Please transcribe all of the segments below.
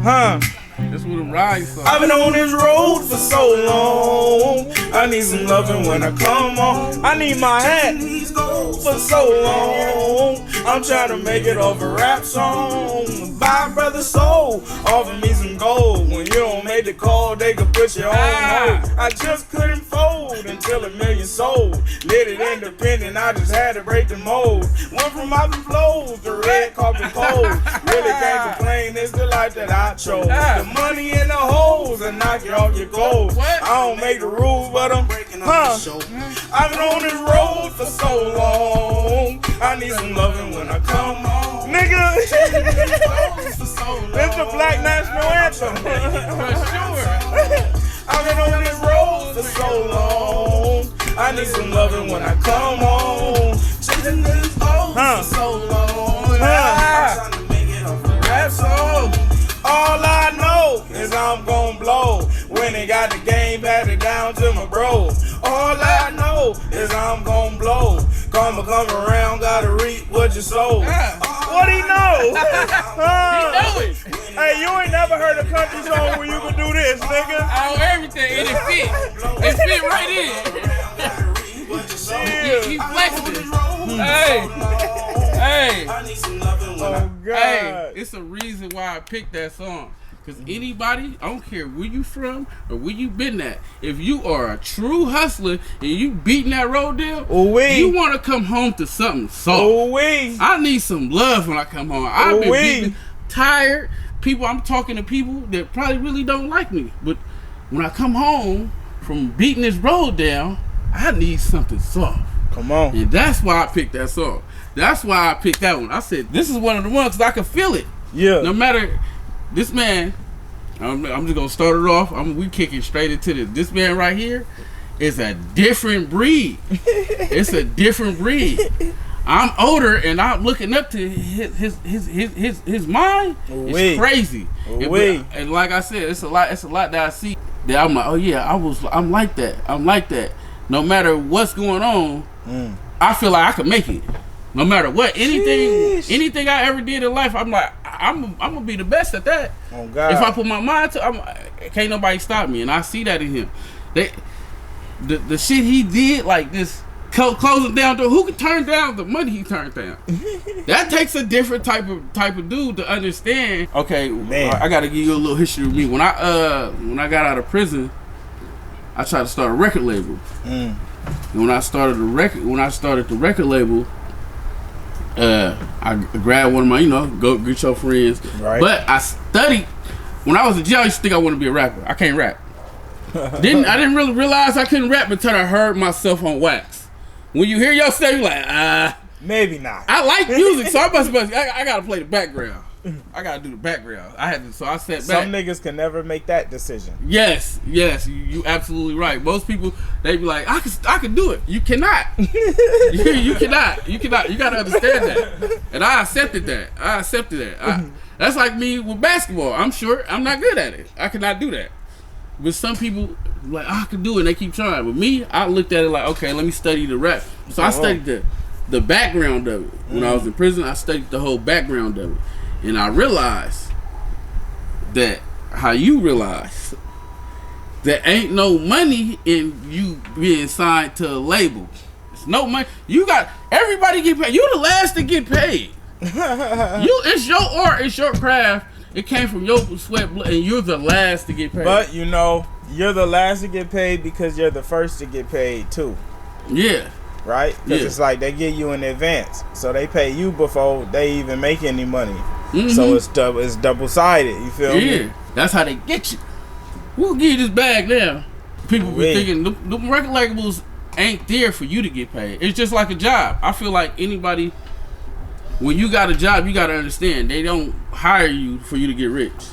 That's what I'm riding for. I've been on this road for so long. I need some loving when I come home. I need my hat for so long. I'm trying to make it off a rap song. Bye, brother soul. Offer me some gold. When you don't make the call, they can put you on hold. I just couldn't fold until a million sold. Lit it independent, I just had to break the mold. Went from out the flows to red carpet pole. Really can't complain, it's the life that I chose. The money in the holes and knock you off your clothes. I don't make the rules, but I'm breaking up the show. I've been on this road for so long. I need some loving when I come home. Nigga, it's the Black National Anthem. For sure. I've been on this road for so long. I need some loving when I come home. Chasing this road for so long. I'm trying to make it off a rap song. All I know is I'm gon' blow. When they got the game batted down to my bro. All I know is I'm gon' blow. Come around, gotta reap what you sow. What he know? He know it. Hey, you ain't never heard a country song where you can do this, nigga. Oh, everything. And it fit. It fit right in. He flexed it. Hey. Oh, God. Hey, it's a reason why I picked that song. Because anybody, I don't care where you from or where you been at, if you are a true hustler and you beating that road down, you want to come home to something soft. I need some love when I come home. I've been beating, tired. I'm talking to people that probably really don't like me. But when I come home from beating this road down, I need something soft. Come on. And that's why I picked that song. That's why I picked that one. I said, this is one of the ones because I can feel it. Yeah. No matter, this man, I'm just going to start it off. We kicking straight into this. This man right here is a different breed. It's a different breed. I'm older and I'm looking up to his mind. It's crazy. And like I said, it's a lot that I see that I'm like, oh yeah, I'm like that. I'm like that. No matter what's going on, I feel like I can make it. No matter what, anything I ever did in life, I'm like, I'm gonna be the best at that. Oh God! If I put my mind to, can't nobody stop me, and I see that in him. The shit he did, like this, closing down door. Who could turn down the money he turned down? That takes a different type of dude to understand. Okay, man. I gotta give you a little history of me. When I got out of prison, I tried to start a record label. And when I started the record label. I grabbed one of my, go get your friends. Right. But I studied. When I was a jail, I used to think I wanted to be a rapper. I can't rap. I didn't really realize I couldn't rap until I heard myself on wax. When you hear yourself, you're like, maybe not. I like music, so I gotta play the background. I gotta do the background. I sat back. Some niggas can never make that decision. Yes, you absolutely right. Most people, they be like, I can do it. You cannot. you cannot. You gotta understand that. And I accepted that. That's like me with basketball. I'm sure I'm not good at it. I cannot do that. But some people like, I can do it, and they keep trying. But me, I looked at it like, okay, let me study the rap. So I studied the background of it. When I was in prison, I studied the whole background of it. And I realized that how you realize there ain't no money in you being signed to a label. There's no money. You got everybody get paid. You the last to get paid. It's your art. It's your craft. It came from your sweat, blood, and you're the last to get paid. But you're the last to get paid because you're the first to get paid too. Yeah. Right? Because it's like they give you in advance, so they pay you before they even make any money. So it's double-sided. You feel me? Yeah, that's how they get you. We'll give you this bag now. People be thinking the record labels ain't there for you to get paid. It's just like a job. I feel like anybody, when you got a job, you got to understand they don't hire you for you to get rich.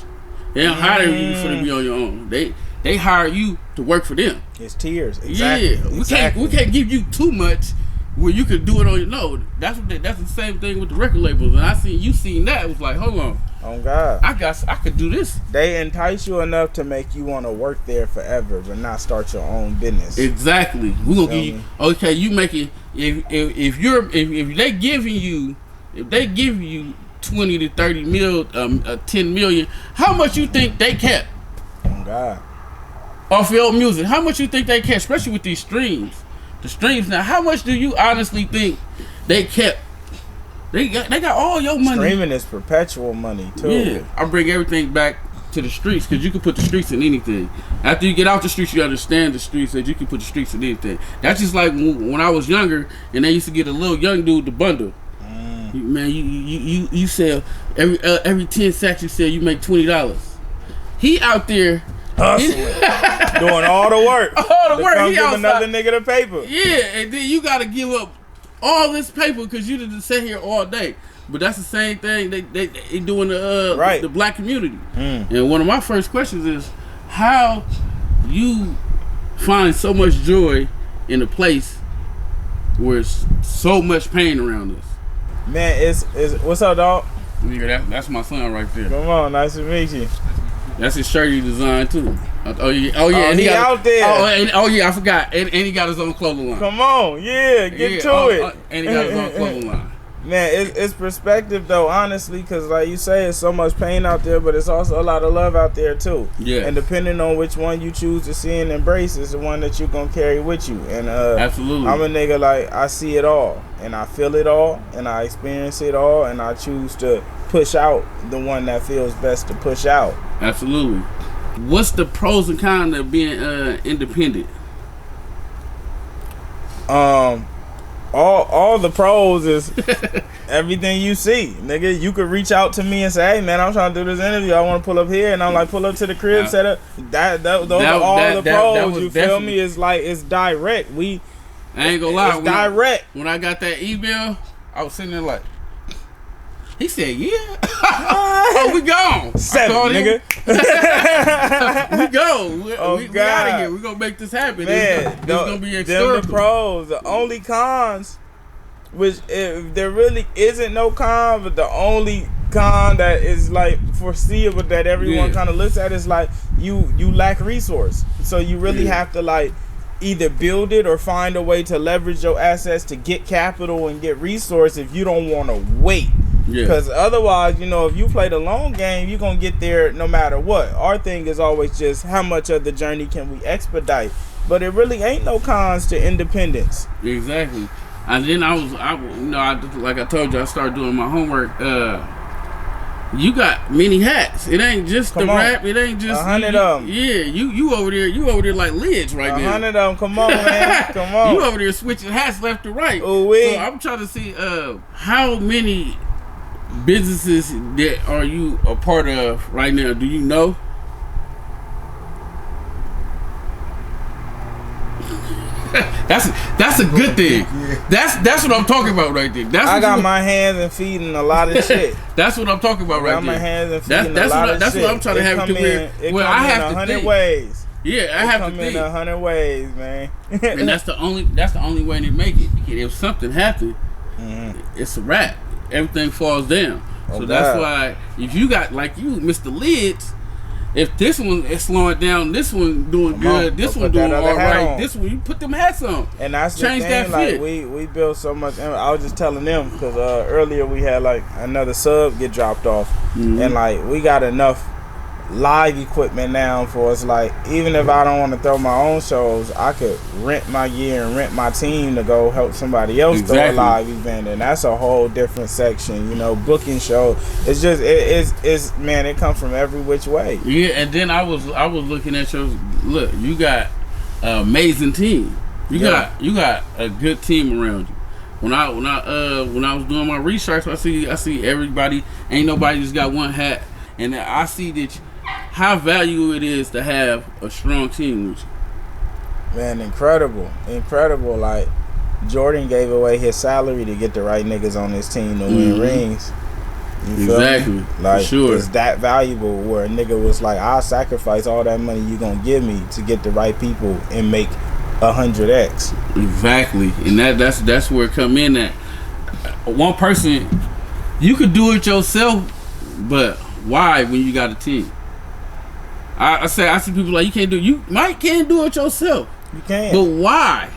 They don't hire you for to be on your own. They hire you to work for them. It's tiers. Exactly. Yeah, we can't give you too much where you could do it on your own. That's the same thing with the record labels. And I seen that. It was like, hold on. Oh God. I could do this. They entice you enough to make you want to work there forever, but not start your own business. Exactly. We're gonna give you. Okay, you making if they give you $2 20 to 30 mil, 10 million. How much you think they kept? Oh God. Off your own music, how much you think they kept, especially with these streams? The streams now, how much do you honestly think they kept? They got all your money. Streaming is perpetual money too. Yeah, I bring everything back to the streets because you can put the streets in anything. After you get out the streets, you understand the streets that you can put the streets in anything. That's just like when I was younger and they used to get a little young dude to bundle. Man, you sell every 10 sacks you sell, you make $20. He out there hustling, doing all the work. All the work. Come He give outside. another nigga the paper. Yeah, and then you got to give up all this paper because you didn't sit here all day. But that's the same thing they doing the black community. And one of my first questions is how you find so much joy in a place where it's so much pain around us. Man, it's what's up, dog? Nigga, that's my son right there. Come on, nice to meet you. That's his shirt he designed too. Oh yeah, and he got, out there. Oh yeah, I forgot. And he got his own clothing line. Come on, get to it. And he got his own clothing line. Man, it's perspective though, honestly, because like you say, it's so much pain out there, but it's also a lot of love out there too. Yeah. And depending on which one you choose to see and embrace is the one that you're gonna carry with you. And absolutely, I'm a nigga like I see it all, and I feel it all, and I experience it all, and I choose to push out the one that feels best to push out. Absolutely. What's the pros and cons of being independent? All the pros is everything you see, nigga. You could reach out to me and say, "Hey, man, I'm trying to do this interview. I want to pull up here," and I'm like, "Pull up to the crib, set up." Those are all the pros. You feel me? It's like it's direct. I ain't gonna lie. It's direct. When I got that email, I was sitting there like, he said, "Yeah." Oh, we gone. 7, nigga. We go. We out of here. We gonna make this happen. Man, it's gonna be historical. The pros. The only cons, which if there really isn't no con, but the only con that is like foreseeable that everyone kind of looks at is like you lack resource. So you really have to like either build it or find a way to leverage your assets to get capital and get resource if you don't want to wait. Because otherwise, if you play the long game, you're going to get there no matter what. Our thing is always just how much of the journey can we expedite. But it really ain't no cons to independence. Exactly. And then like I told you, I started doing my homework. You got many hats. It ain't just the rap. It ain't just 100 of them. Yeah, you over there. You over there like lids right now. 100 of them. Come on, man. Come on. You over there switching hats left to right. Ooh-wee. So I'm trying to see how many businesses that are you a part of right now? Do you know? That's a good thing. That's what I'm talking about right there. I got my hands and feet in a lot of shit. That's what I'm talking about right there. I got my hands and feet in a lot of shit. That's what I'm trying to have to where I have to 100 ways. Yeah, I have to think. Come in 100 ways, man. And that's the only way to make it. If something happens, it's a wrap. Everything falls down. So that's why if you got like you, Mr. Lids, if this one is slowing down, this one doing good, this one doing all right, this one you put them hats on. And that's the change thing, that like fit. we built so much. I was just telling them because earlier we had like another sub get dropped off, and like we got enough live equipment now for us. Like even if I don't want to throw my own shows, I could rent my gear and rent my team to go help somebody else throw a live event, and that's a whole different section. Booking shows. It's just it's man, it comes from every which way. Yeah, and then I was looking at your look. You got an amazing team. You got a good team around you. When I was doing my research, I see everybody. Ain't nobody just got one hat, and I see that. How valuable it is to have a strong team with you. Man, incredible. Like Jordan gave away his salary to get the right niggas on his team to win rings. You feel me? Like, sure. It's that valuable where a nigga was like, I'll sacrifice all that money you gonna give me to get the right people and make 100x. Exactly. And that's where it come in at. One person, you could do it yourself, but why when you got a team? I see people like you can't do it yourself. You can. But why?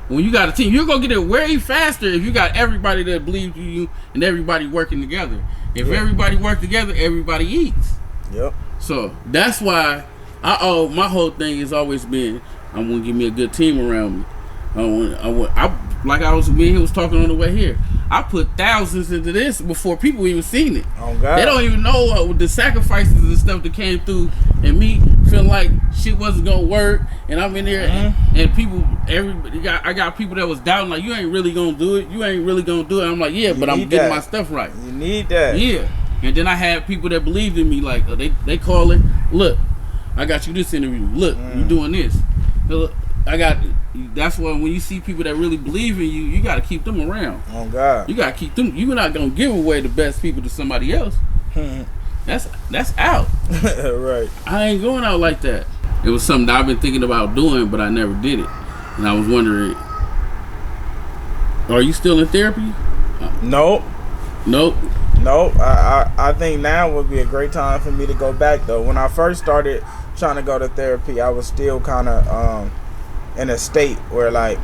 When you got a team, you're gonna get it way faster if you got everybody that believes in you and everybody working together. If everybody work together, everybody eats. Yep. So that's why my whole thing has always been, I want to give me a good team around me. Like I was talking on the way here. I put thousands into this before people even seen it. Oh God. They don't even know the sacrifices and stuff that came through, and me feeling like shit wasn't gonna work, and I'm in there and people, I got people that was doubting, like, you ain't really gonna do it. You ain't really gonna do it. I'm like, yeah, but I'm getting my stuff right. You need that. Yeah. And then I had people that believed in me, like they call it, look, I got you this interview. Look, you doing this. Look, that's why when you see people that really believe in you, you got to keep them around. Oh God. You got to keep them. You're not gonna give away the best people to somebody else. That's out. Right. I ain't going out like that. It was something that I've been thinking about doing, but I never did it. And I was wondering, are you still in therapy? Nope. Nope. I think now would be a great time for me to go back though. When I first started trying to go to therapy, I was still kind of in a state where, like,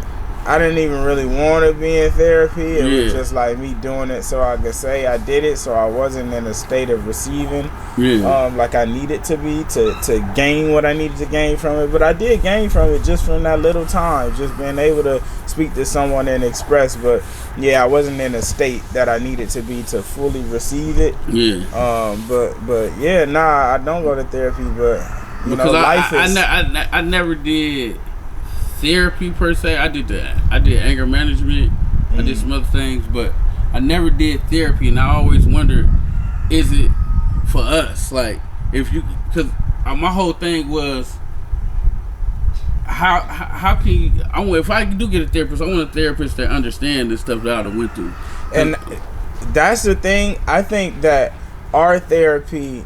I didn't even really want to be in therapy. It was just like me doing it so I could say I did it, so I wasn't in a state of receiving like I needed to be to gain what I needed to gain from it. But I did gain from it just from that little time, just being able to speak to someone and express. But yeah, I wasn't in a state that I needed to be to fully receive it. But yeah, I don't go to therapy, but because life is. I never did therapy per se. I did anger management. I did some other things, but I never did therapy. And I always wondered, is it for us? Like, if you, because my whole thing was, how can you, if I do get a therapist, I want a therapist that understands the stuff that I went through. And that's the thing. I think that our therapy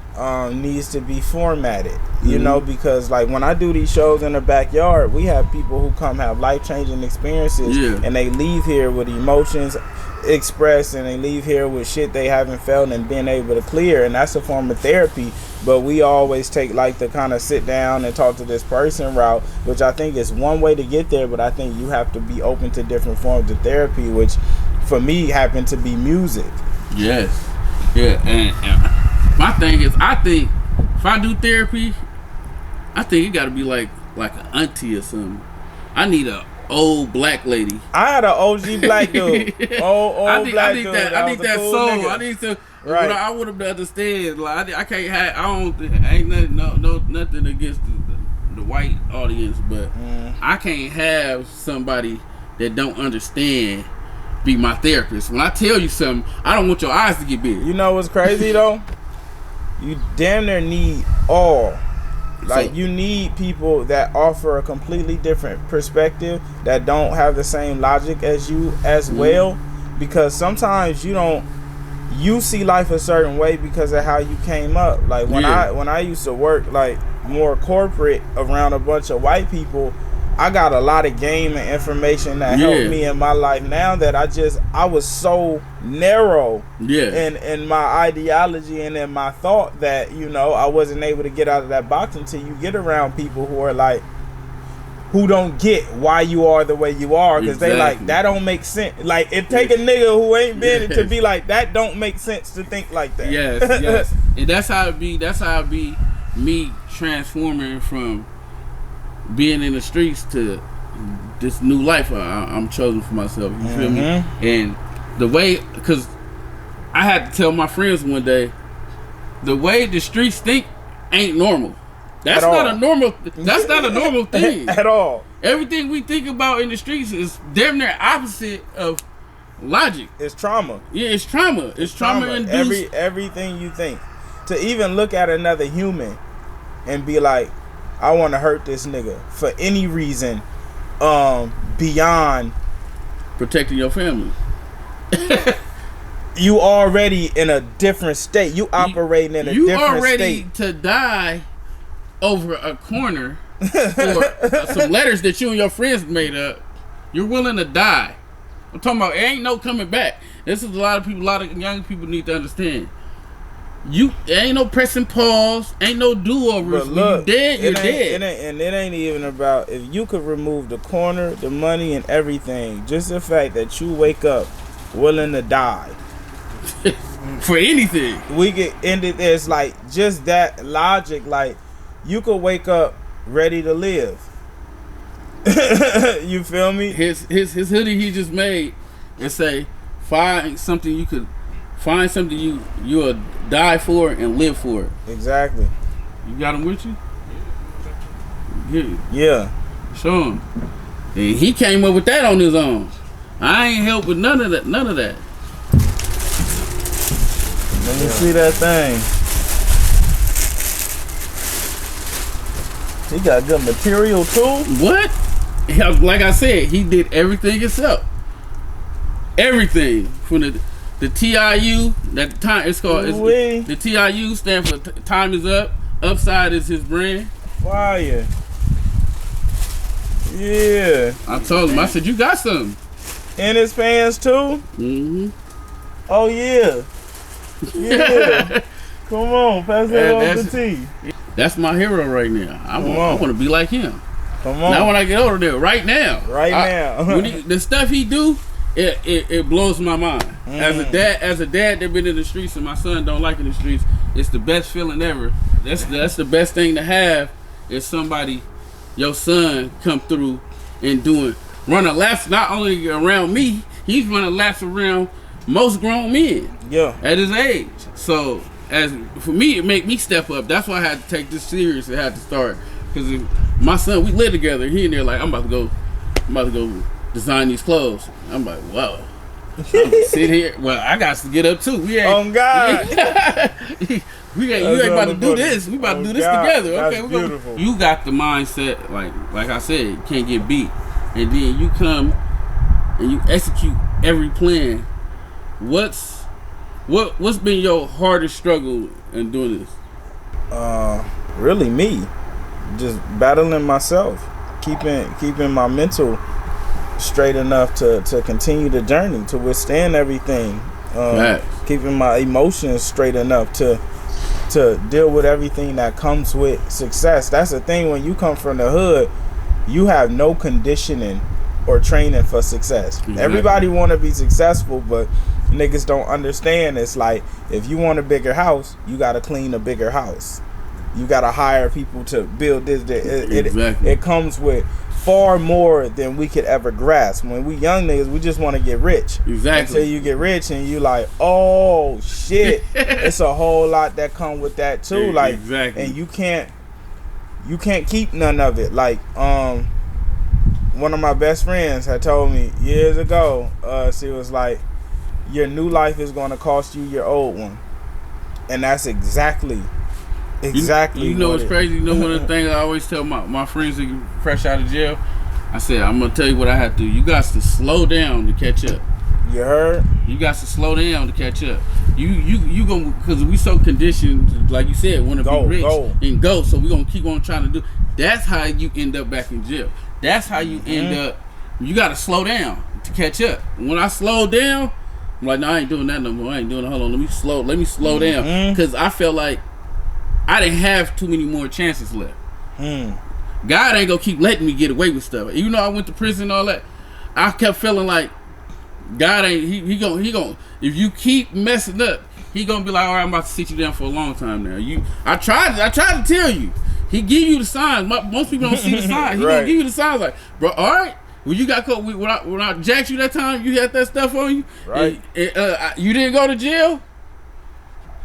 needs to be formatted, you know, because like when I do these shows in the backyard, we have people who come have life-changing experiences, and they leave here with emotions expressed, and they leave here with shit they haven't felt and being able to clear, and that's a form of therapy. But we always take like the kind of sit down and talk to this person route, which I think is one way to get there, but I think you have to be open to different forms of therapy, which for me happened to be music. Yes. Yeah, and my thing is, I think if I do therapy, I think it got to be like an auntie or something. I need a old black lady. I had an OG black dude. Old black dude. I need that cool soul. nigga. I need to. Right. I want him to understand. Like I can't have. Ain't nothing against the white audience, but I can't have somebody that don't understand be my therapist. When I tell you something, I don't want your eyes to get big. You know what's crazy though? You damn near need all. Like, you need people that offer a completely different perspective, that don't have the same logic as you as well, because sometimes you see life a certain way because of how you came up. Like when I used to work like more corporate around a bunch of white people, I got a lot of game and information that helped me in my life now that I was so narrow in my ideology and in my thought that, I wasn't able to get out of that box until you get around people who are like, who don't get why you are the way you are, because they like, that don't make sense. Like, it take a nigga who ain't been to be like, that don't make sense to think like that. Yes. And that's how it be me transforming from being in the streets to this new life I'm chosen for myself. You feel me? And the way, because I had to tell my friends one day, the way the streets think ain't normal. That's not a normal thing at all. Everything we think about in the streets is damn near opposite of logic. It's trauma. Yeah, it's trauma. It's trauma induced. Everything you think. To even look at another human and be like, I want to hurt this nigga for any reason beyond protecting your family. You already in a different state. You operating in a different state. You already to die over a corner or some letters that you and your friends made up. You're willing to die. I'm talking about, it ain't no coming back. This is a lot of young people need to understand. Ain't no pressing pause, ain't no do-overs. When you dead, you're dead. And it ain't even about, if you could remove the corner, the money, and everything, just the fact that you wake up willing to die. for anything. We get ended. It's like just that logic. Like you could wake up ready to live. You feel me? His hoodie he just made and say, find something you will die for and live for. Exactly. You got him with you? Yeah. Show him. And he came up with that on his own. I ain't helped with none of that. Let me see that thing. He got good material too. What? Like I said, he did everything himself. Everything from the TIU. That time it's called. The TIU stands for time is up. Upside is his brand. Fire. Yeah. I told him. I said, you got something. In his pants too. Mm-hmm. Oh yeah. Yeah. Come on, pass that off the tea. That's my hero right now. I want to be like him. Come on. Now when I get older, there, right now. Now. The stuff he do, it blows my mind. As a dad that been in the streets and my son don't like in the streets, it's the best feeling ever. That's the best thing to have is somebody, your son come through and running laps not only around me, he's running laps around most grown men. Yeah. At his age. So for me, it make me step up. That's why I had to take this serious and had to start. Because my son, we live together. He in there like, I'm about to go design these clothes. I'm like, whoa. Sit here. Well, I got to get up too. We ain't. Oh God. You ain't about to do this. We about to do this together. That's Okay, beautiful. You got the mindset, like I said, you can't get beat. And then you come and you execute every plan. What's been your hardest struggle in doing this? Really me. Just battling myself. Keeping my mental straight enough to continue the journey, to withstand everything. Keeping my emotions straight enough to deal with everything that comes with success. That's the thing, when you come from the hood, you have no conditioning or training for success. Exactly. Everybody want to be successful, but niggas don't understand. It's like, if you want a bigger house, you got to clean a bigger house. You got to hire people to build this. Exactly. It comes with far more than we could ever grasp. When we young niggas, we just want to get rich. Exactly. Until you get rich and you like, oh shit, it's a whole lot that come with that too. Like, exactly. And you can't keep none of it. Like, one of my best friends had told me years ago, she was like, your new life is going to cost you your old one. And that's exactly you know what's crazy? You know, one of the things I always tell my friends that get fresh out of jail, I said, I'm gonna tell you what I have to do. You got to slow down to catch up. You heard? You got to slow down to catch up. You gonna, because we so conditioned, like you said, want to be rich and go. So we gonna keep on trying to do. That's how you end up back in jail. That's how you end up. You got to slow down to catch up. When I slow down, I'm like, no, I ain't doing that no more. I ain't doing it. Hold on, let me slow down, because I felt like I didn't have too many more chances left. God ain't gonna keep letting me get away with stuff. Even though I went to prison and all that, I kept feeling like God ain't. He gonna. If you keep messing up, he gonna be like, all right, I'm about to sit you down for a long time now. I tried to tell you. He give you the signs. Most people don't see the signs. He gonna give you the signs like, bro, all right. When you got caught, when I jacked you that time, you had that stuff on you. Right. And, you didn't go to jail.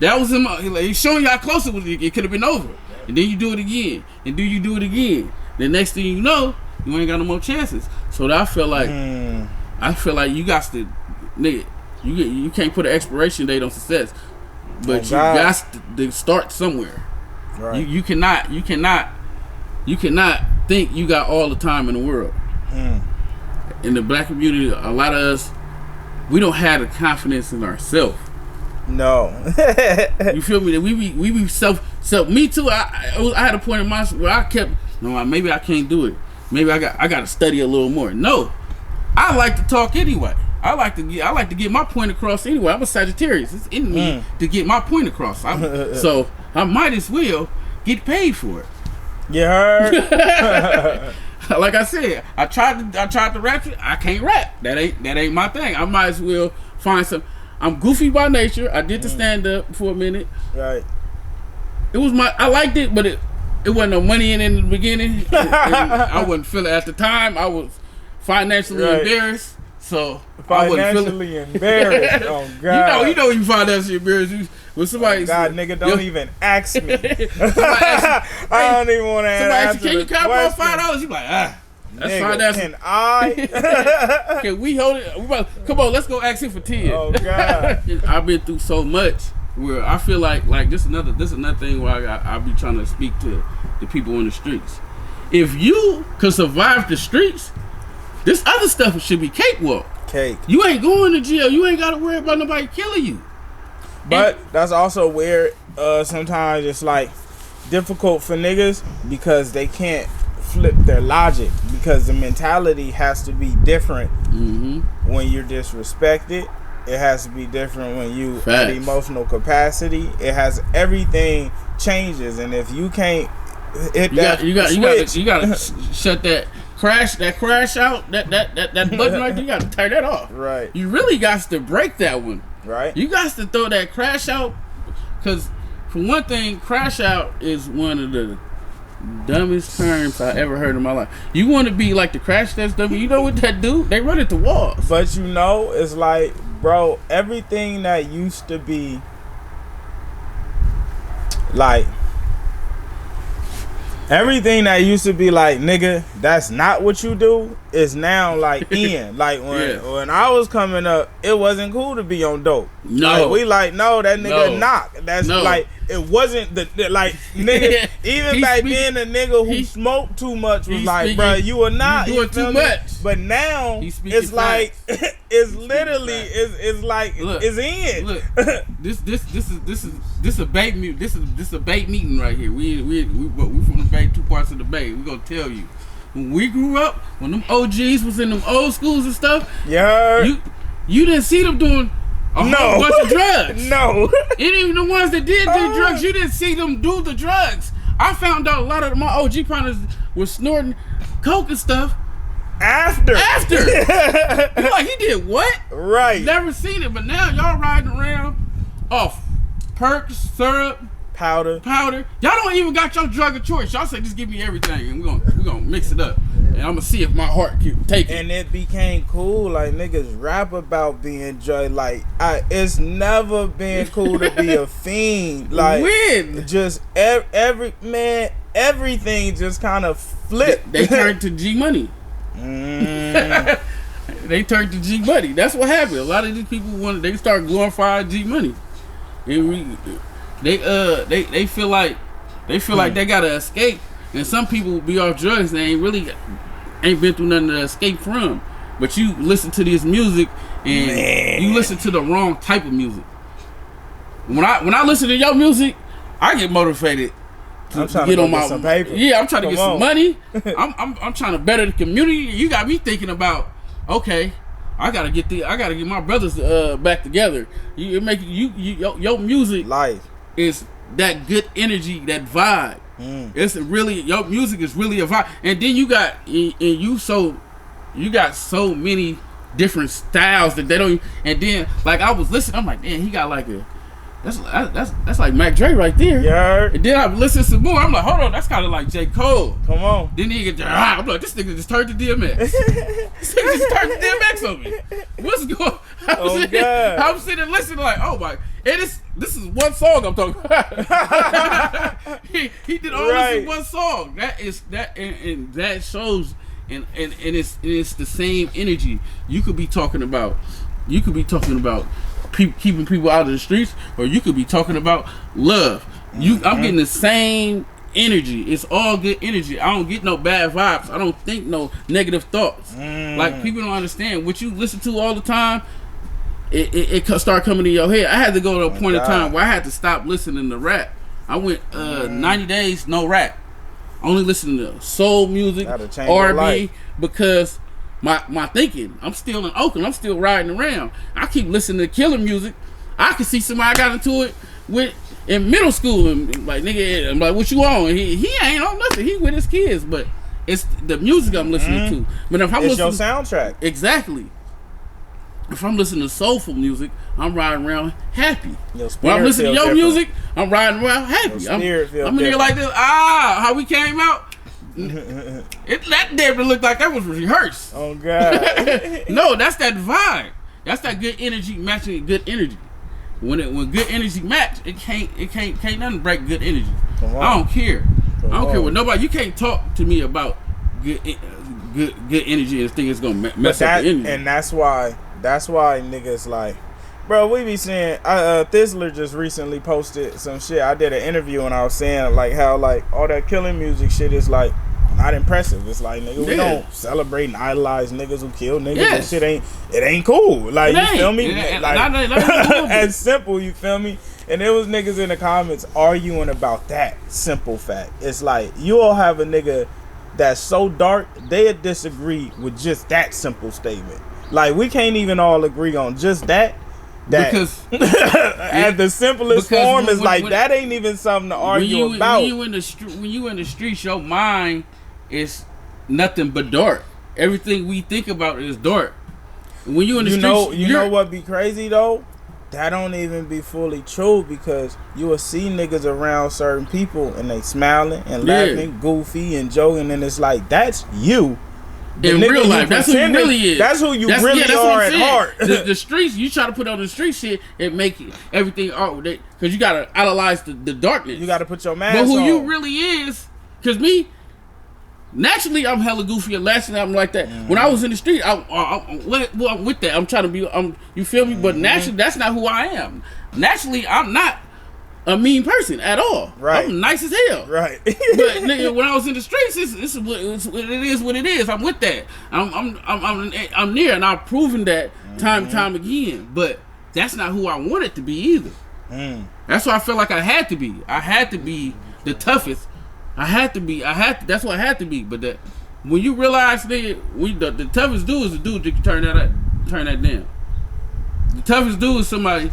That was him. He's showing you how close it was. It could have been over. And then you do it again. And then you do it again. The next thing you know, you ain't got no more chances. So I feel like you got to, nigga, you can't put an expiration date on success, but you got to start somewhere. Right. You cannot think you got all the time in the world. In the black community, a lot of us, we don't have the confidence in ourselves. No. You feel me? That we be self. Me too. I had a point in my where I kept, no, maybe I can't do it. Maybe I got to study a little more. No, I like to talk anyway. I like to get my point across anyway. I'm a Sagittarius. It's in me to get my point across. So I might as well get paid for it. You heard? Like I said, I tried to rap it. I can't rap. That ain't my thing. I might as well find some. I'm goofy by nature. I did the stand up for a minute. Right. It was I liked it, but it wasn't no money in the beginning. And I wasn't feeling at the time. I was financially embarrassed. So financially embarrassed. Oh God! You know, you financially embarrassed. When somebody God, nigga, don't even ask me. I don't even want to ask. Can you count on $5? You like that's nigga, fine. Can I? Can we hold it? Come on, let's go ask him for 10. Oh God! I've been through so much where I feel like this another thing where I be trying to speak to the people in the streets. If you could survive the streets, this other stuff should be cakewalk. Cake. You ain't going to jail. You ain't got to worry about nobody killing you. But that's also where sometimes it's like difficult for niggas because they can't flip their logic because the mentality has to be different when you're disrespected. It has to be different when you at emotional capacity. It has everything changes, and if you can't hit you got to shut that crash out that button right there. You got to turn that off. Right. You really got to break that one. Right. You got to throw that crash out because for one thing, crash out is one of the dumbest terms I ever heard in my life. You want to be like the crash test dummy? You know what that do? They run at the walls. But you know, it's like, bro, everything that used to be like. Everything that used to be like, nigga, that's not what you do, is now like in. Like when I was coming up, it wasn't cool to be on dope. No. Like, we like, no, that nigga knock. That's like, it wasn't the like, nigga, even back then, the nigga who smoked too much was like, bro, you are not. You doing too much. But now, it's like, it's literally, it's like, look, it's in. Look, this a bait meeting. This a bait meeting right here. We from the Bay, 2 parts of the Bay. We gonna tell you. When we grew up, when them OGs was in them old schools and stuff, you didn't see them doing a whole bunch of drugs. No. And even the ones that did do drugs, you didn't see them do the drugs. I found out a lot of my OG partners were snorting coke and stuff. After. You like, he did what? Right. Never seen it, but now y'all riding around off perks, syrup, powder. Y'all don't even got your drug of choice. Y'all say just give me everything, and we're gonna mix it up, and I'm gonna see if my heart can take it. And it became cool. Like niggas rap about being drug. Like it's never been cool to be a fiend. Like when just everything just kind of flipped. They turned to G Money. They turned to G Money. That's what happened. A lot of these people they start glorifying G Money, and they feel like they gotta escape. And some people be off drugs and ain't been through nothing to escape from. But you listen to this music and you listen to the wrong type of music. When I listen to your music, I get motivated. I'm trying to get some paper. Yeah, I'm trying to get some money. I'm trying to better the community. You got me thinking about, okay, I gotta get my brothers back together. Your music life is that good energy, that vibe. It's really, your music is really a vibe. And then you got so many different styles that they don't. And then like I was listening, I'm like, man, he got like a. That's like Mac Dre right there. Yeah. And then I listen some more. I'm like, hold on, that's kind of like J. Cole. Come on. Then he get I'm like, this nigga just turned to DMX. This nigga just turned to DMX on me. What's going? I'm sitting listening like, oh my. And this is one song I'm talking about. he did all this in one song. That is that, and that shows, and it's the same energy. You could be talking about keeping people out of the streets, or you could be talking about love. I'm getting the same energy. It's all good energy. I don't get no bad vibes. I don't think no negative thoughts. Like people don't understand what you listen to all the time. It start coming to your head. I had to go to a point in time where I had to stop listening to rap. I went 90 days no rap. Only listening to soul music, R&B, because my thinking. I'm still in Oakland. I'm still riding around. I keep listening to killer music. I could see somebody I got into it with in middle school, and like, nigga, I'm like, what you on? He ain't on nothing. He with his kids, but it's the music I'm listening to. But if I'm listening, your soundtrack. Exactly. If I'm listening to soulful music, I'm riding around happy. When I'm listening to your different. music, I'm riding around happy. I'm in here like this. How we came out. That damn looked like that was rehearsed. Oh God. No, that's that vibe. That's that good energy matching good energy. When good energy match, it can't nothing break good energy. I don't care. I don't care what nobody. You can't talk to me about good energy and think it's gonna mess up the energy. And that's why niggas like, bro, we be saying Thizzler just recently posted some shit. I did an interview and I was saying like how like all that killing music shit is like not impressive. It's like, nigga, we don't celebrate and idolize niggas who kill niggas. Yes. That shit ain't cool. Like, you feel me? As simple, you feel me? And there was niggas in the comments arguing about that simple fact. It's like, you all have a nigga that's so dark, they disagree with just that simple statement. Like, we can't even all agree on just that. Because at the simplest form is like, that ain't even something to argue about. When you in the streets, your mind is nothing but dark. Everything we think about is dark. When you in the streets, you know what be crazy though? That don't even be fully true, because you will see niggas around certain people and they smiling and laughing, goofy and joking, and it's like, that's you. In real life, that's who you really is. That's who you really are at heart. The streets, you try to put on the street shit and make everything because you gotta analyze the darkness. You gotta put your mask on. But who you really is, because me, naturally, I'm hella goofy and naturally I'm like that. Mm-hmm. When I was in the street, I'm with that. I'm trying to be, you feel me? But naturally, that's not who I am. Naturally, I'm not a mean person at all. Right. I'm nice as hell. Right. But nigga, when I was in the streets, it is what it is. I'm with that. I'm near, and I've proven that time and time again. But that's not who I wanted to be either. That's why I felt like I had to be. I had to be the toughest. That's what I had to be. But when you realize that the toughest dude is the dude that can turn that down. The toughest dude is somebody.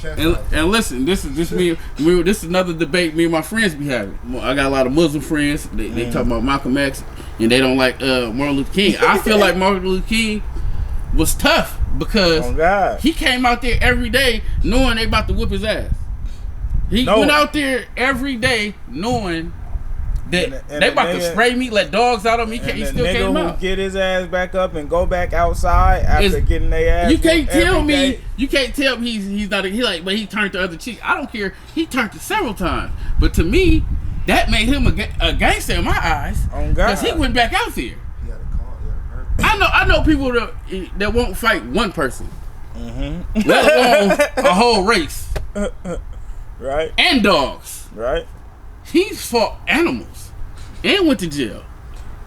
And listen, this is me. This is another debate me and my friends be having. I got a lot of Muslim friends. They talk about Malcolm X, and they don't like Martin Luther King. I feel like Martin Luther King was tough because he came out there every day knowing they about to whip his ass. He went out there every day knowing that they about to spray me, let dogs out on me. He still came out. Get his ass back up and go back outside after getting their ass. You can't tell me. You can't tell me he's not. But he turned the other cheek. I don't care. He turned it several times. But to me, that made him a gangster in my eyes. Because he went back out there. I know people that won't fight one person, let alone a whole race, right? And dogs, right? He's fought animals and went to jail.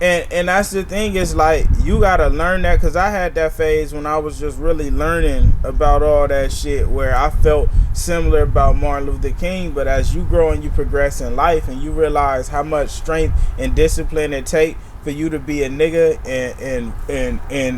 And that's the thing, is like, you gotta learn that, because I had that phase when I was just really learning about all that shit, where I felt similar about Martin Luther King. But as you grow and you progress in life and you realize how much strength and discipline it takes for you to be a nigga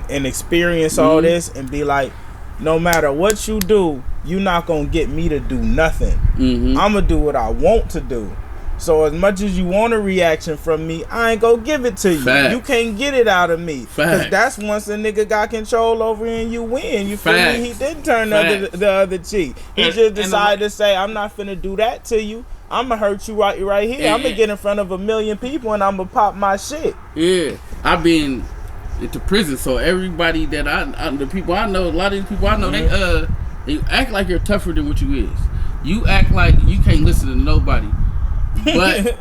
and experience all this and be like, no matter what you do, you're not gonna get me to do nothing. I'm gonna do what I want to do. So as much as you want a reaction from me, I ain't gonna give it to you. Facts. You can't get it out of me. Because that's once a nigga got control over and you win. You feel me? He didn't turn the other cheek. He just decided to say, I'm not finna do that to you. I'm gonna hurt you right here. I'm gonna get in front of 1 million people and I'm gonna pop my shit. Yeah, I've been into prison, so everybody that the people I know, a lot of these people I know, they act like you're tougher than what you is. You act like you can't listen to nobody. But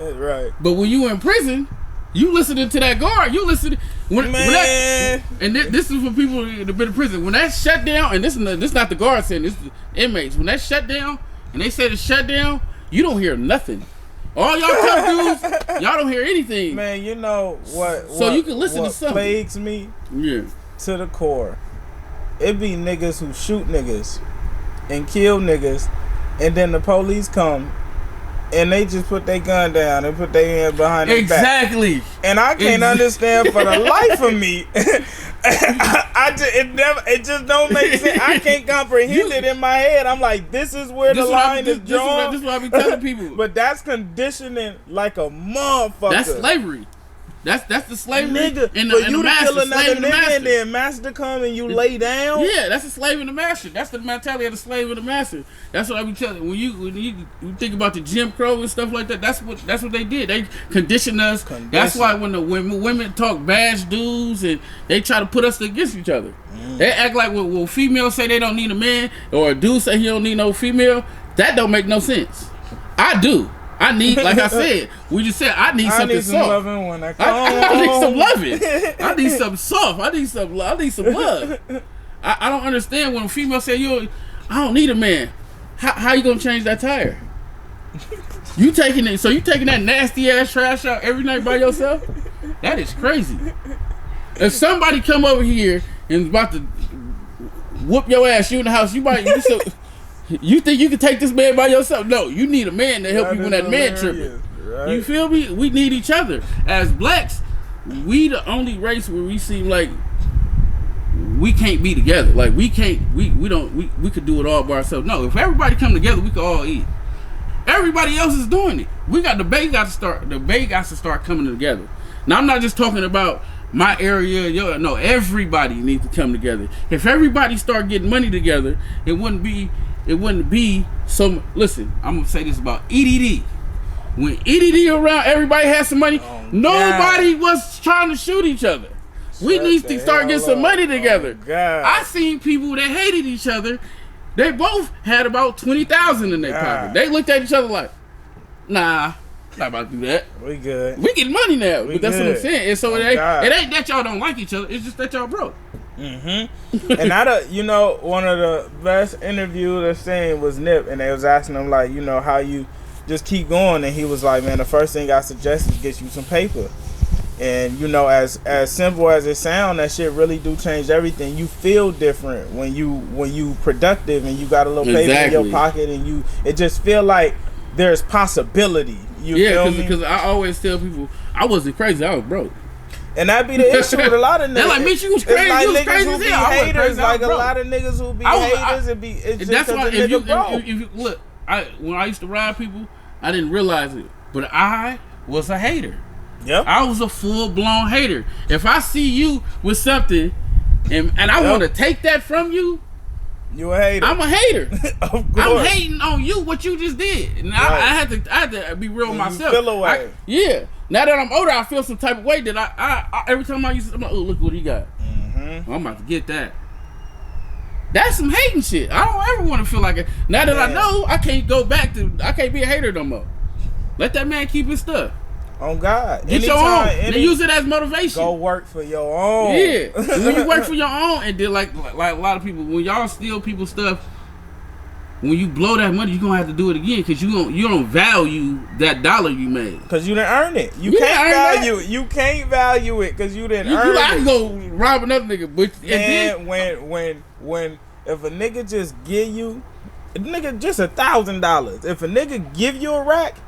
but when you in prison, you listening to that guard. You listen when that, and this is for people that been in prison. When that shut down, and this not the guard saying, this is the inmates. When that shut down, and they say the shut down, you don't hear nothing. All y'all tough dudes, y'all don't hear anything. Man, you know what? So you can listen to something. What plagues me to the core, it be niggas who shoot niggas and kill niggas, and then the police come and they just put their gun down and put their hand behind their back. Exactly. And I can't understand for the life of me. It just don't make sense. I can't comprehend it in my head. I'm like, this is where the line is drawn. This is what I be telling people. But that's conditioning like a motherfucker. That's slavery. That's the slavery. Nigga, and for the you to master, kill another slave and the nigga master. and then master come and you lay down. Yeah, that's the slave and the master. That's the mentality of the slave and the master. That's what I be telling you. When you think about the Jim Crow and stuff like that, that's what they did. They conditioned us. That's why when women talk bad dudes and they try to put us against each other. They act like when females say they don't need a man or a dude say he don't need no female, that don't make no sense. I do. I need, like I said, we just said I need something soft. Loving when I need some loving. I need something soft. I need some love. I don't understand when a female say I don't need a man. How you gonna change that tire? You taking that nasty ass trash out every night by yourself? That is crazy. If somebody come over here and is about to whoop your ass, you in the house, you think you can take this man by yourself? No, you need a man to help you when that man tripping. Right. You feel me? We need each other. As blacks, we the only race where we seem like we can't be together. Like we could do it all by ourselves. No, if everybody come together, we could all eat. Everybody else is doing it. The bay got to start coming together. Now I'm not just talking about my area, no, everybody needs to come together. If everybody start getting money together, it wouldn't be some. Listen, I'm gonna say this about EDD. When EDD around, everybody has some money. Nobody was trying to shoot each other. We need to start getting some money together. I seen people that hated each other. They both had about 20,000 in their pocket. They looked at each other like, nah, not about to do that. We good. We get money now. But that's what I'm saying. And so it ain't that y'all don't like each other. It's just that y'all broke. Mm-hmm. And one of the best interviews I've seen was Nip, and they was asking him like, how you just keep going, and he was like, man, the first thing I suggest is get you some paper. And as simple as it sounds, that shit really do change everything. You feel different when you productive and you got a little paper in your pocket, and it just feel like there's possibility. Because I always tell people I wasn't crazy, I was broke. And that be the issue with a lot of niggas. They're like, bitch, you was crazy. Like you was niggas crazy who be haters, like a lot of niggas who be haters, it's just because the nigga broke. If you look, when I used to ride people, I didn't realize it, but I was a hater. Yep. I was a full-blown hater. If I see you with something and I want to take that from you, you a hater. I'm a hater. Of course. I'm hating on you, what you just did. And I had to be real with myself. You feel away. Now that I'm older, I feel some type of way that I every time I'm like, oh, look what he got. Mm-hmm. I'm about to get that. That's some hating shit. I don't ever want to feel like it. Now that I know, I can't be a hater no more. Let that man keep his stuff. On God. Get your own. And use it as motivation. Go work for your own. Yeah. When you work for your own, and then like a lot of people, when y'all steal people's stuff, when you blow that money, you're going to have to do it again because you don't value that dollar you made. Because you didn't earn it. You can't value it. You can't value it because you didn't earn it. I can go rob another nigga. But and when if a nigga just give you, just $1,000. If a nigga give you a rack,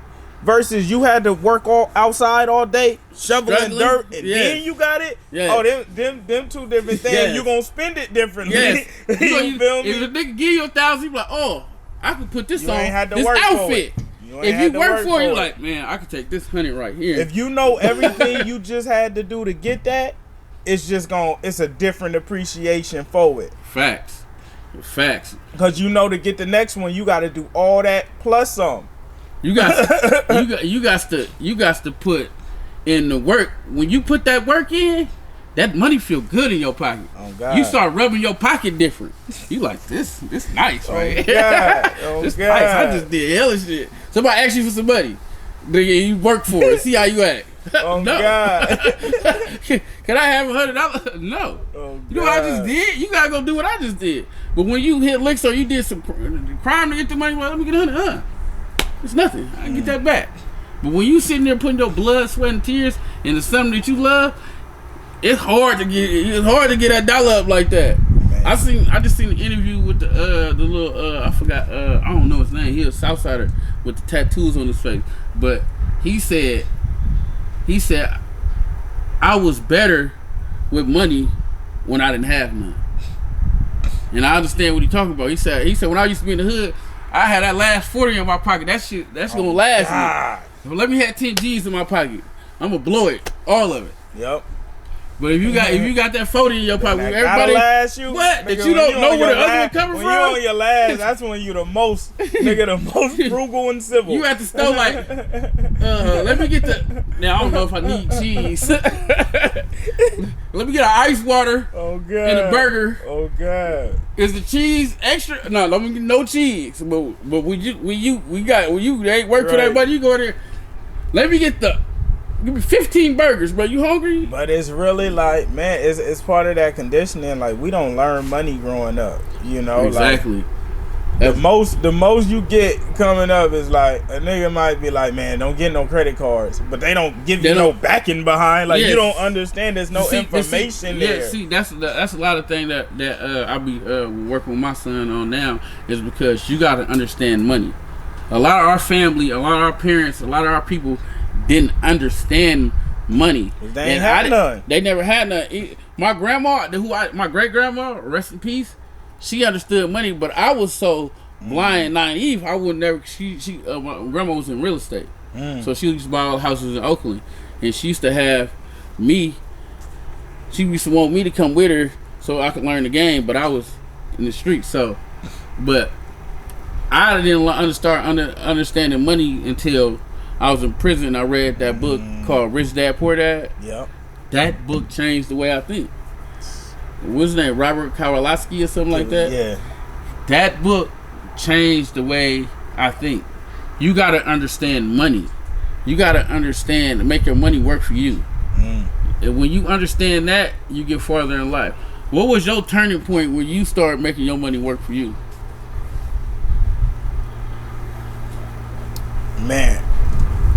versus you had to work outside all day shoveling dirt and then you got it. Yeah. Oh, them two different things. Yeah. You gonna spend it differently. Yes. you feel me? If a nigga give you $1,000, you be like, oh, I can put this on this outfit. If you work for it, you like, man, I can take this $100 right here. If you know everything you just had to do to get that, it's a different appreciation for it. Facts. Because to get the next one, you got to do all that plus some. You got to put in the work. When you put that work in, that money feel good in your pocket. Oh God. You start rubbing your pocket different. You like this nice, right? This nice. I just did hella shit. Somebody ask you for some money. You work for it. See how you act. Oh no. God. Can I have $100? No. Oh, you know what I just did? You gotta go do what I just did. But when you hit licks or you did some crime to get the money, well, let me get $100. It's nothing. I can get that back. But when you sitting there putting your blood, sweat, and tears into something that you love, it's hard to get that dollar up like that. Man. I just seen an interview with the little I forgot I don't know his name. He was a Southsider with the tattoos on his face. But he said I was better with money when I didn't have none. And I understand what he's talking about. He said when I used to be in the hood, I had that last 40 in my pocket. That shit, that's gonna last me. But let me have 10 G's in my pocket. I'm gonna blow it All of it. Yep. But if you got that 40 in your pocket, everybody last you, what? Nigga, that you don't know where the other one coming when from? When you on your last, that's when you the most frugal and civil. You at the store like, let me get the. Now I don't know if I need cheese. Let me get an ice water. Oh god. And a burger. Oh god. Is the cheese extra? No, let me get no cheese. But when you ain't work for that money, you go in there. Let me get give me 15 burgers, bro. You hungry? But it's really like, man, it's part of that conditioning. Like, we don't learn money growing up, you know. Exactly. Like, the most you get coming up is like a nigga might be like, man, don't get no credit cards, but they don't give you no backing behind. Like, you don't understand. There's no information there. Yeah, see, that's a lot of things that I be working with my son on now, is because you got to understand money. A lot of our family, a lot of our parents, a lot of our people didn't understand money. They ain't had none. They never had none. My grandma, my great grandma, rest in peace, she understood money, but I was so blind and naive. I would never. My grandma was in real estate, so she used to buy all the houses in Oakland, and she used to have me. She used to want me to come with her so I could learn the game, but I was in the streets. So, but I didn't start understanding money until I was in prison. I read that book called Rich Dad Poor Dad. Yep. That book changed the way I think. What's his name? Robert Kowalski or something like that? Yeah. That book changed the way I think. You got to understand money. You got to understand, make your money work for you. And when you understand that, you get farther in life. What was your turning point where you started making your money work for you? Man,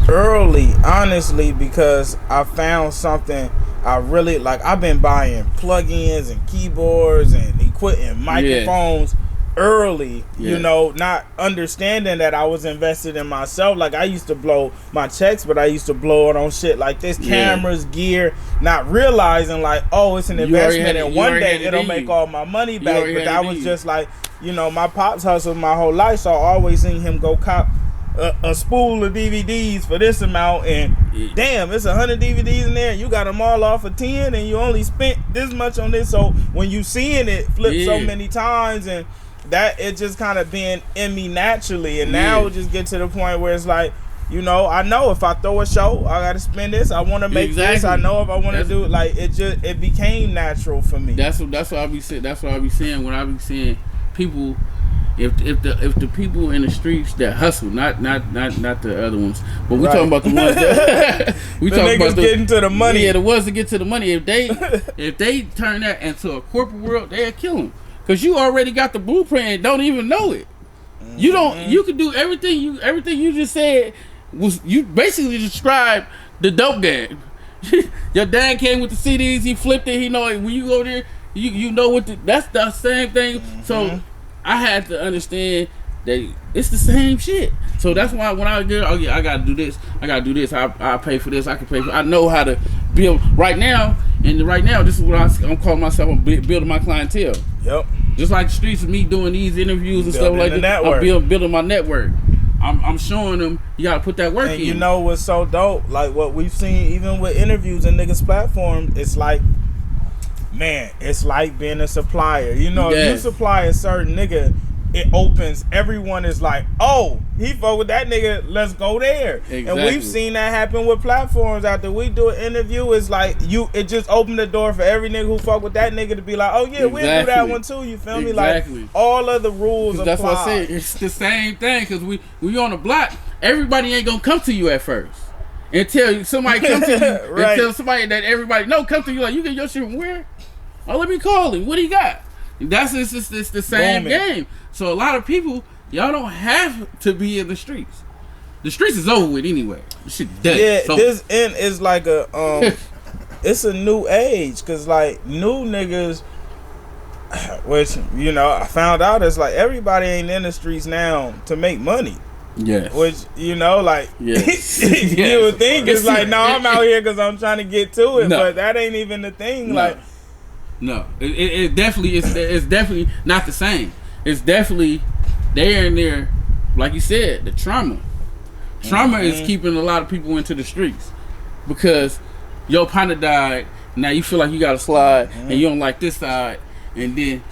early, honestly, because I found something I really like. I've been buying plugins and keyboards and equipment, microphones early, you know, not understanding that I was invested in myself. Like, I used to blow my checks, but I used to blow it on shit like this, cameras, gear, not realizing like, oh, it's an investment and one day it'll make all my money back. But that was just like, you know, my pops hustled my whole life, so I always seen him go cop a spool of DVDs for this amount, and damn, it's 100 DVDs in there, and you got them all off of 10, and you only spent this much on this. So when you seeing it flip so many times, and that it just kind of been in me naturally, and now it just get to the point where it's like, you know, I know if I throw a show, I gotta spend this. I want to make this. I know if I want to do it, like it became natural for me. That's what I be saying. That's what I be saying when I be seeing people. If the people in the streets that hustle, not the other ones, but we talking about the ones that we talking about getting to the money. Yeah, the ones that get to the money. If they turn that into a corporate world, they'll kill them, because you already got the blueprint and don't even know it. You don't. You can do everything you just said. You basically described the dope game. Your dad came with the CDs. He flipped it. He know it. When you go there, you know what that's the same thing. So I had to understand that it's the same shit. So that's why when I get, I gotta do this. I pay for this. I can pay for. I know how to build right now. And right now, this is what I'm calling myself. I'm building my clientele. Yep. Just like the streets of me doing these interviews and stuff like that. I'm building my network. I'm showing them you gotta put that work in. And you know what's so dope? Like what we've seen, even with interviews and niggas' platforms, it's like, man, it's like being a supplier. You know, if you supply a certain nigga, it opens. Everyone is like, oh, he fuck with that nigga, let's go there. Exactly. And we've seen that happen with platforms. After we do an interview, it's like it just opened the door for every nigga who fuck with that nigga to be like, oh yeah, we'll do that one too. You feel me? Like all of the rules apply. That's what I said. It's the same thing, because we on the block. Everybody ain't gonna come to you at first. Until somebody come to you, right. Until somebody that everybody know come to you, like, you get your shit from where? Oh, let me call him. What do you got? It's the same game. So a lot of people, y'all don't have to be in the streets. The streets is over with anyway. Shit dead. Yeah, so this end is like a it's a new age, cause like new niggas, which you know I found out it's like everybody ain't in the streets now to make money. Yeah. Which you know like you would think it's like no, I'm out here cause I'm trying to get to it, but that ain't even the thing. Like. No, it definitely it's definitely not the same. It's definitely there and there, like you said, the trauma. Trauma is keeping a lot of people into the streets, because your partner died. Now you feel like you got to slide, and you don't like this side, and then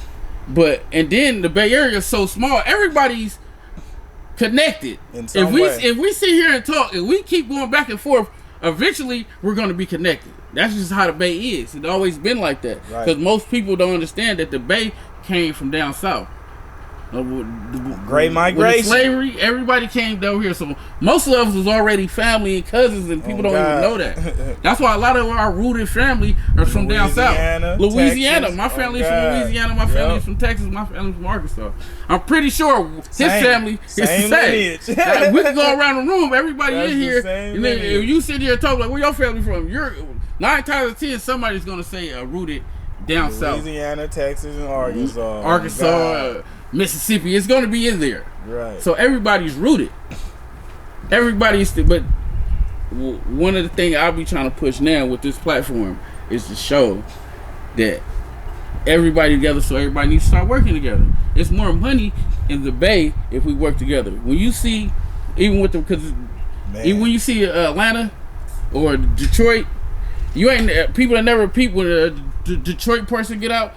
the Bay Area is so small. Everybody's connected. If we sit here and talk, and we keep going back and forth, eventually we're going to be connected. That's just how the Bay is. It's always been like that. Because most people don't understand that the Bay came from down south. Great migration. With slavery, everybody came down here. So most of us was already family and cousins, and people don't even know that. That's why a lot of our rooted family are from down south. Louisiana. Texas. My family's from Louisiana. My family's from Texas. My family's from Arkansas. I'm pretty sure his family is the same. We can go around the room. Everybody in here. And then if you sit here and talk like, where your family from? You're 9 times out of 10, somebody's gonna say rooted down south. Louisiana, Texas, and Arkansas. Arkansas. Mississippi, it's going to be in there. Right. So everybody's rooted. But one of the things I'll be trying to push now with this platform is to show that everybody together, so everybody needs to start working together. It's more money in the Bay if we work together. When you see, even when you see Atlanta or Detroit, you ain't people that never peep when a Detroit person get out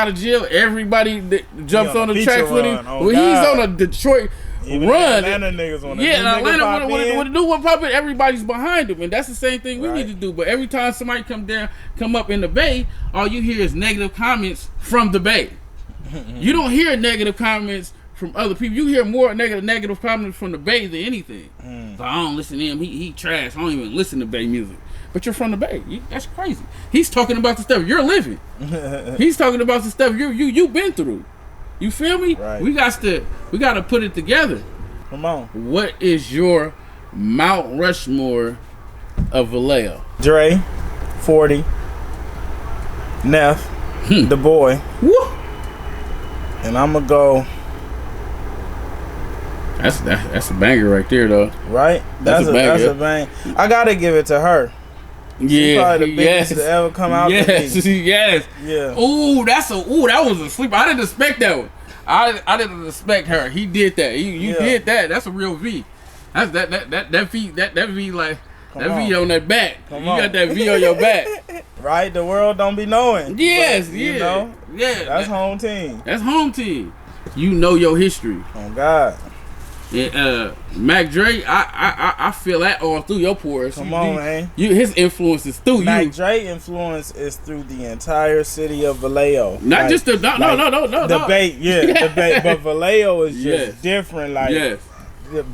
of jail, everybody that jumps on the track with him. When he's on a Detroit run, Atlanta niggas on Atlanta when the new one pop in, everybody's behind him, and that's the same thing we need to do. But every time somebody come up in the Bay, all you hear is negative comments from the Bay. You don't hear negative comments from other people. You hear more negative comments from the Bay than anything. So I don't listen to him. He trash. I don't even listen to Bay music. But you're from the Bay. That's crazy. He's talking about the stuff you're living. He's talking about the stuff you've been through. You feel me? Right. We got to put it together. Come on. What is your Mount Rushmore of Vallejo? Dre, 40, Neff, the boy. Woo! And I'm gonna go. That's a banger right there, though. Right? That's a bang. I gotta give it to her. She's probably the biggest to ever come out. Yes. Yeah. Ooh, that was a sleeper. I didn't expect that one. I didn't expect her. He did that. You did that. That's a real V. That's that V. That V like V on that back. You got that V on your back. Right? The world don't be knowing. Yes. But, you know. Yeah. That's home team. That's home team. You know your history. Oh God. Yeah, Mac Dre, I feel that all through your pores. Come on, man. His influence is through Mac you. Mac Dre influence is through the entire city of Vallejo. Not like, just the the Bay, the Bay, but Vallejo is just different. Like,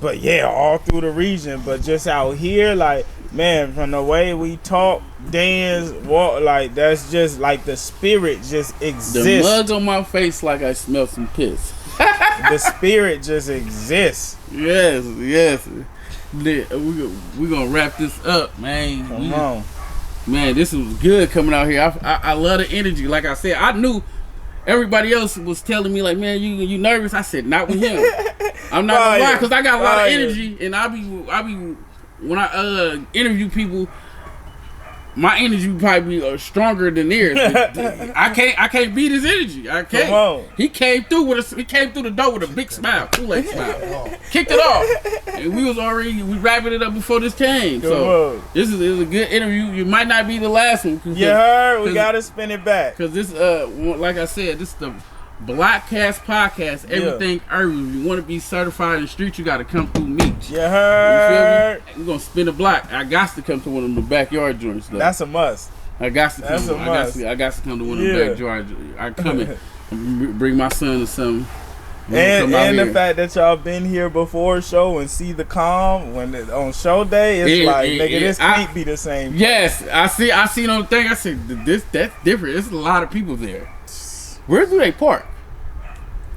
but all through the region. But just out here, like, man, from the way we talk, dance, walk, like that's just like the spirit just exists. The mug on my face, like I smell some piss. The spirit just exists. Yes. We're gonna wrap this up, man. Come on. Man, this was good coming out here. I love the energy. Like I said, I knew everybody else was telling me, like, man, you nervous? I said, not with him. I'm not gonna lie, because I got a lot of energy, and I be when I interview people, my energy would probably be stronger than theirs. I can't beat his energy. I can't. Come on. He came through the door with a big smile, Kool-Aid smile. Kicked it off, and we wrapping it up before this came. So this is a good interview. You might not be the last one. You heard? We gotta spin it back because this like I said, this is the Blockcast podcast. Everything urban. If you want to be certified in the street, you got to come through me. You heard? You feel me? We're gonna spin the block. I got to come to one of the backyard joints though. That's a must. I got to come to come to one of the backyard. I come and bring my son or something. And the fact that y'all been here before show and see the calm when on show day, it's this can't be the same. Yes, I see on the thing. I said that's different. There's a lot of people there. Where do they park?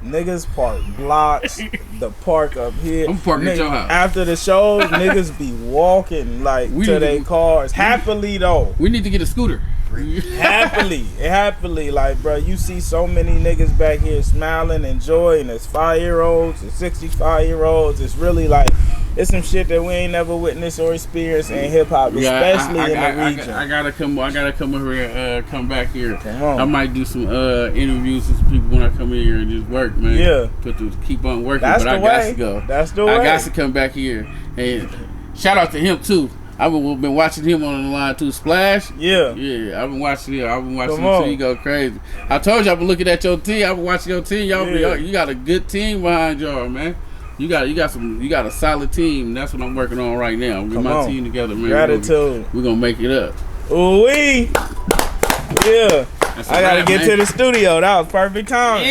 Niggas park blocks, the park up here. I'm parking at your house. After the shows, niggas be walking like to their cars. Happily though. We need to get a scooter. Happily, like, bro, you see so many niggas back here smiling, enjoying. It's 5-year-olds, it's 65-year-olds. It's really like, it's some shit that we ain't never witnessed or experienced in hip hop, especially in the region. I gotta come over here, come back here. Come on. I might do some interviews with some people when I come in here and just work, man. Yeah. Keep on working, That's but I got to go. That's the way. I got to come back here. And shout out to him too. I've been watching him on the line too. Splash. Yeah. Yeah, I've been watching him. Too. He go crazy. I told you I've been looking at your team. I've been watching your team. You got a good team behind y'all, man. You got a solid team. That's what I'm working on right now. Get my team together, man. Gratitude. We're gonna make it up. Ooh wee. Yeah. I gotta get to the studio. That was perfect time. Yeah.